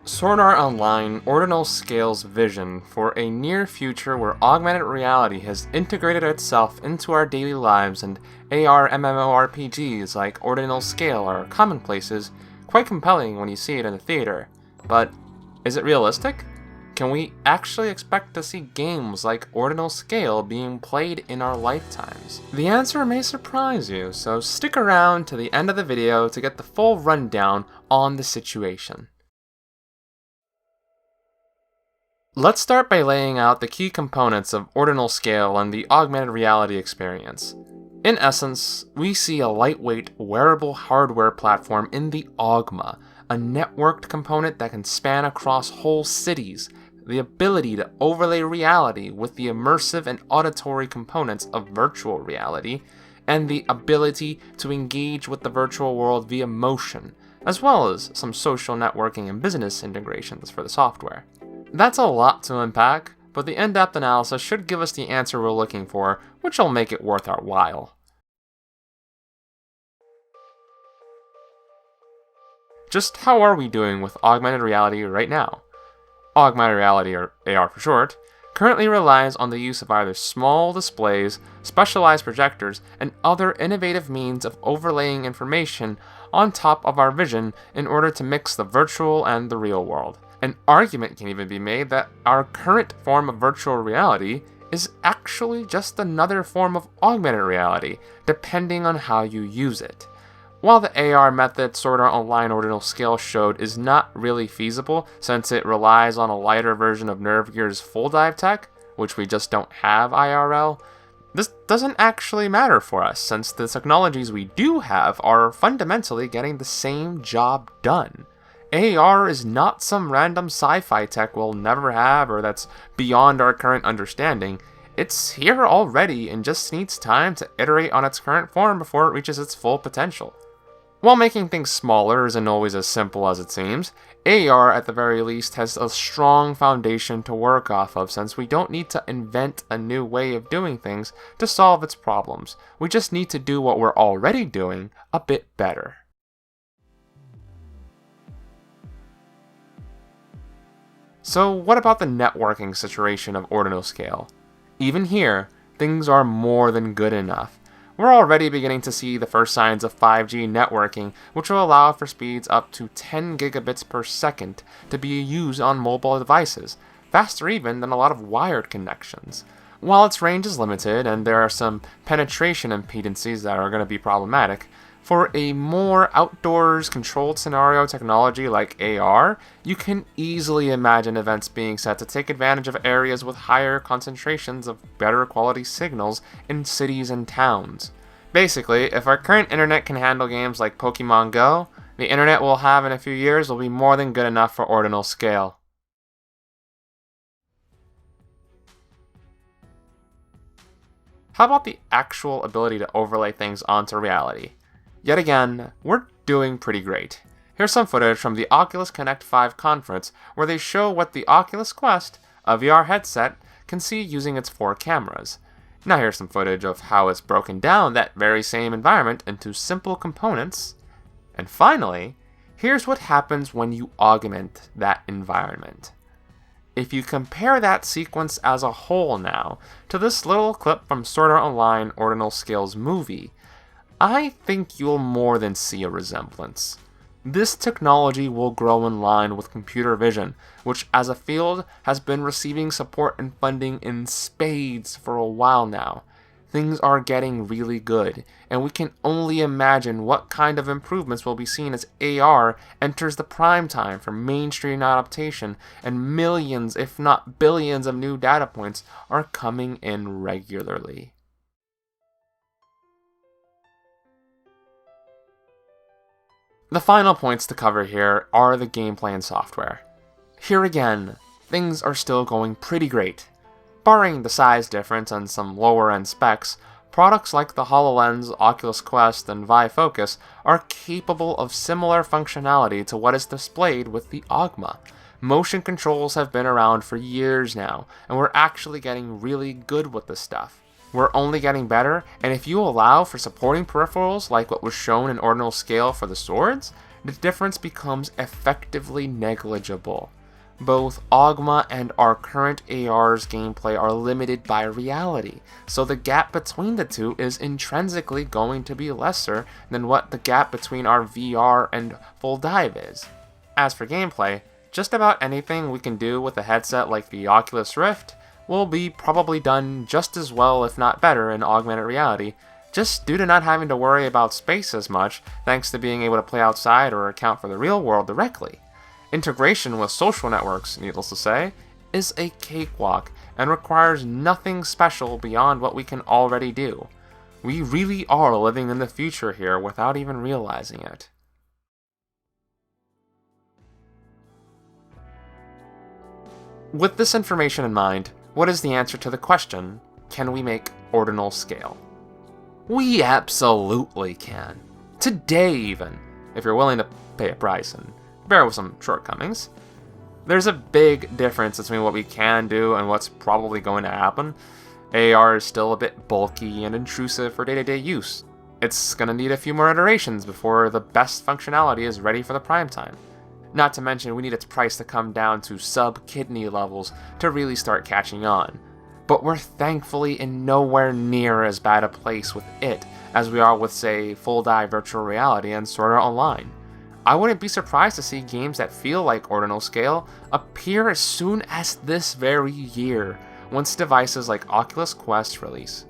Sword Art Online Ordinal Scale's vision for a near future where augmented reality has integrated itself into our daily lives and AR MMORPGs like Ordinal Scale are commonplaces, quite compelling when you see it in the theater. But is it realistic? Can we actually expect to see games like Ordinal Scale being played in our lifetimes? The answer may surprise you, so stick around to the end of the video to get the full rundown on the situation. Let's start by laying out the key components of Ordinal Scale and the augmented reality experience. In essence, we see a lightweight, wearable hardware platform in the Augma, a networked component that can span across whole cities, the ability to overlay reality with the immersive and auditory components of virtual reality, and the ability to engage with the virtual world via motion, as well as some social networking and business integrations for the software. That's a lot to unpack, but the in-depth analysis should give us the answer we're looking for, which will make it worth our while. Just how are we doing with augmented reality right now? Augmented reality, or AR for short, currently relies on the use of either small displays, specialized projectors, and other innovative means of overlaying information on top of our vision in order to mix the virtual and the real world. An argument can even be made that our current form of virtual reality is actually just another form of augmented reality, depending on how you use it. While the AR method Sword Art Online Ordinal Scale showed is not really feasible since it relies on a lighter version of Nervegear's full dive tech, which we just don't have IRL, this doesn't actually matter for us since the technologies we do have are fundamentally getting the same job done. AR is not some random sci-fi tech we'll never have or that's beyond our current understanding. It's here already and just needs time to iterate on its current form before it reaches its full potential. While making things smaller isn't always as simple as it seems, AR at the very least has a strong foundation to work off of since we don't need to invent a new way of doing things to solve its problems. We just need to do what we're already doing a bit better. So what about the networking situation of Ordinal Scale? Even here, things are more than good enough. We're already beginning to see the first signs of 5G networking, which will allow for speeds up to 10 gigabits per second to be used on mobile devices, faster even than a lot of wired connections. While its range is limited and there are some penetration impedances that are going to be problematic, for a more outdoors controlled scenario technology like AR, you can easily imagine events being set to take advantage of areas with higher concentrations of better quality signals in cities and towns. Basically, if our current internet can handle games like Pokemon Go, the internet we'll have in a few years will be more than good enough for Ordinal Scale. How about the actual ability to overlay things onto reality? Yet again, we're doing pretty great. Here's some footage from the Oculus Connect 5 conference where they show what the Oculus Quest, a VR headset, can see using its 4 cameras. Now here's some footage of how it's broken down that very same environment into simple components. And finally, here's what happens when you augment that environment. If you compare that sequence as a whole now to this little clip from Sword Art Online Ordinal Scale's movie, I think you'll more than see a resemblance. This technology will grow in line with computer vision, which as a field has been receiving support and funding in spades for a while now. Things are getting really good, and we can only imagine what kind of improvements will be seen as AR enters the prime time for mainstream adaptation, and millions, if not billions, of new data points are coming in regularly. The final points to cover here are the gameplay and software. Here again, things are still going pretty great. Barring the size difference and some lower end specs, products like the HoloLens, Oculus Quest, and Vive Focus are capable of similar functionality to what is displayed with the Augma. Motion controls have been around for years now, and we're actually getting really good with this stuff. We're only getting better, and if you allow for supporting peripherals like what was shown in Ordinal Scale for the swords, the difference becomes effectively negligible. Both Augma and our current AR's gameplay are limited by reality, so the gap between the two is intrinsically going to be lesser than what the gap between our VR and full dive is. As for gameplay, just about anything we can do with a headset like the Oculus Rift will be probably done just as well, if not better, in augmented reality, just due to not having to worry about space as much, thanks to being able to play outside or account for the real world directly. Integration with social networks, needless to say, is a cakewalk and requires nothing special beyond what we can already do. We really are living in the future here without even realizing it. With this information in mind, what is the answer to the question, can we make Ordinal Scale? We absolutely can. Today even, if you're willing to pay a price and bear with some shortcomings. There's a big difference between what we can do and what's probably going to happen. AR is still a bit bulky and intrusive for day-to-day use. It's going to need a few more iterations before the best functionality is ready for the prime time. Not to mention we need its price to come down to sub-kidney levels to really start catching on. But we're thankfully in nowhere near as bad a place with it as we are with, say, full dive virtual reality and Sword Art Online. I wouldn't be surprised to see games that feel like Ordinal Scale appear as soon as this very year, once devices like Oculus Quest release.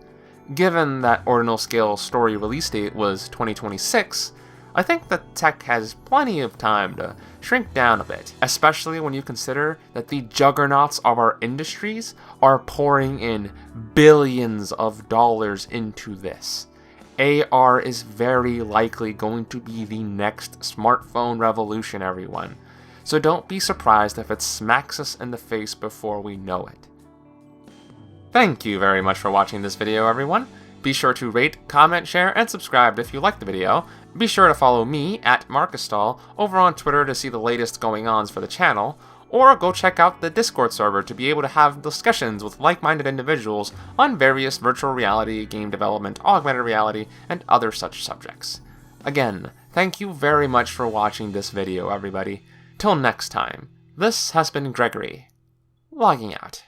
Given that Ordinal Scale's story release date was 2026, I think the tech has plenty of time to shrink down a bit, especially when you consider that the juggernauts of our industries are pouring in billions of dollars into this. AR is very likely going to be the next smartphone revolution, everyone. So don't be surprised if it smacks us in the face before we know it. Thank you very much for watching this video, everyone. Be sure to rate, comment, share, and subscribe if you liked the video. Be sure to follow me at MarkystalVR over on Twitter to see the latest going-ons for the channel, or go check out the Discord server to be able to have discussions with like-minded individuals on various virtual reality, game development, augmented reality, and other such subjects. Again, thank you very much for watching this video, everybody. Till next time, this has been Gregory, logging out.